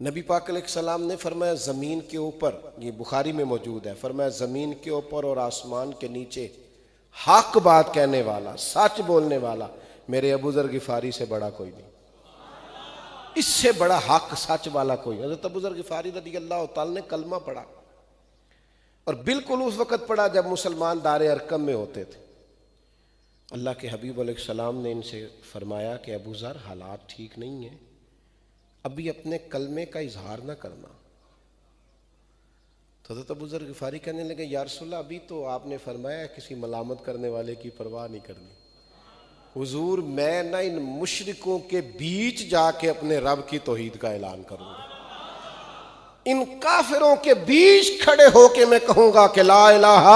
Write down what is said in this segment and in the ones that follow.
نبی پاک علیہ السلام نے فرمایا زمین کے اوپر، یہ بخاری میں موجود ہے، فرمایا زمین کے اوپر اور آسمان کے نیچے حق بات کہنے والا، سچ بولنے والا میرے ابو ذر غفاری سے بڑا کوئی نہیں، اس سے بڑا حق سچ والا کوئی نہیں۔ حضرت ابو ذر غفاری رضی اللہ تعالی نے کلمہ پڑھا، اور بالکل اس وقت پڑھا جب مسلمان دار ارقم میں ہوتے تھے۔ اللہ کے حبیب علیہ السلام نے ان سے فرمایا کہ ابو ذر حالات ٹھیک نہیں ہیں، ابھی اپنے کلمے کا اظہار نہ کرنا۔ تو حضرت ابو ذر غفاری کہنے لگے یا رسول اللہ ابھی تو آپ نے فرمایا کسی ملامت کرنے والے کی پرواہ نہیں کرنی۔ حضور میں نہ ان مشرکوں کے بیچ جا کے اپنے رب کی توحید کا اعلان کروں گا، ان کافروں کے بیچ کھڑے ہو کے میں کہوں گا کہ لا الہ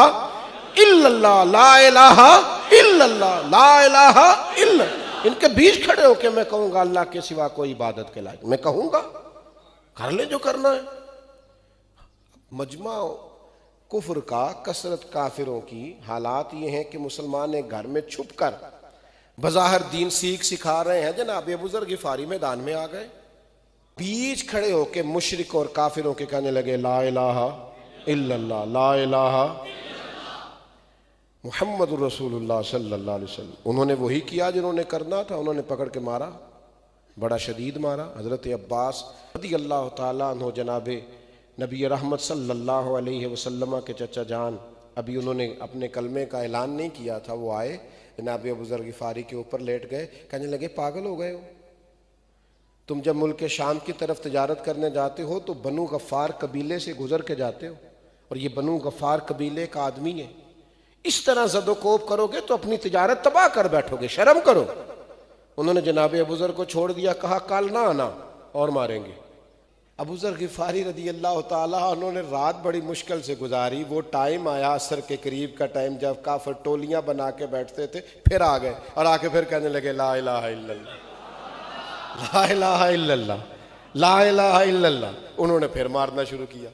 الا اللہ، لا الہ الا اللہ، لا الہ الا اللہ۔ ان کے بیچ کھڑے ہو کے میں کہوں گا اللہ کے سوا کوئی عبادت کے لائق، میں کہوں گا کر لے جو کرنا ہے۔ مجمع کفر کا، کثرت کافروں کی حالات یہ ہیں کہ مسلمان ایک گھر میں چھپ کر بظاہر دین سکھا رہے ہیں، جناب ابو ذر غفاری میدان میں آ گئے، بیچ کھڑے ہو کے مشرک اور کافروں کے کہنے لگے لا الہ الا اللہ، لا الہ محمد رسول اللہ صلی اللہ علیہ وسلم۔ انہوں نے وہی کیا جنہوں نے کرنا تھا، انہوں نے پکڑ کے مارا، بڑا شدید مارا۔ حضرت عباس رضی اللہ تعالیٰ عنہ جناب نبی رحمت صلی اللہ علیہ وسلم کے چچا جان، ابھی انہوں نے اپنے کلمے کا اعلان نہیں کیا تھا، وہ آئے جناب ابو ذر غفاری کے اوپر لیٹ گئے، کہنے لگے پاگل ہو گئے ہو، تم جب ملک شام کی طرف تجارت کرنے جاتے ہو تو بنو غفار قبیلے سے گزر کے جاتے ہو، اور یہ بنو غفار قبیلے کا آدمی ہے، اس طرح زد و کوب کرو گے تو اپنی تجارت تباہ کر بیٹھو گے، شرم کرو۔ انہوں نے جناب ابو ذر کو چھوڑ دیا، کہا کل نہ آنا اور ماریں گے۔ ابو ذر غفاری رضی اللہ تعالیٰ انہوں نے رات بڑی مشکل سے گزاری، وہ ٹائم آیا عصر کے قریب کا ٹائم جب کافر ٹولیاں بنا کے بیٹھتے تھے، پھر آ گئے اور آ کے پھر کہنے لگے لا الہ الا اللہ، لا الہ الا اللہ، لا الہ الا اللہ۔ انہوں نے پھر مارنا شروع کیا،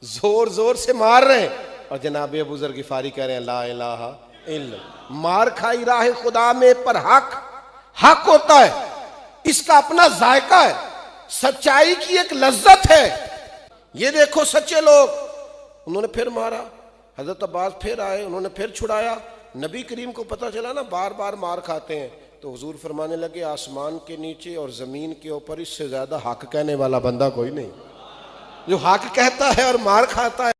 زور زور سے مار رہے ہیں، اور جناب ابو ذر غفاری کہہ رہے ہیں لا الہ الا اللہ۔ مار کھائی راہ خدا میں پر حق ہوتا ہے، اس کا اپنا ذائقہ ہے، سچائی کی ایک لذت ہے۔ یہ دیکھو سچے لوگ، انہوں نے پھر مارا، حضرت عباس پھر آئے، انہوں نے پھر چھڑایا۔ نبی کریم کو پتہ چلا نا بار بار مار کھاتے ہیں، تو حضور فرمانے لگے آسمان کے نیچے اور زمین کے اوپر اس سے زیادہ حق کہنے والا بندہ کوئی نہیں، جو حق کہتا ہے اور مار کھاتا ہے۔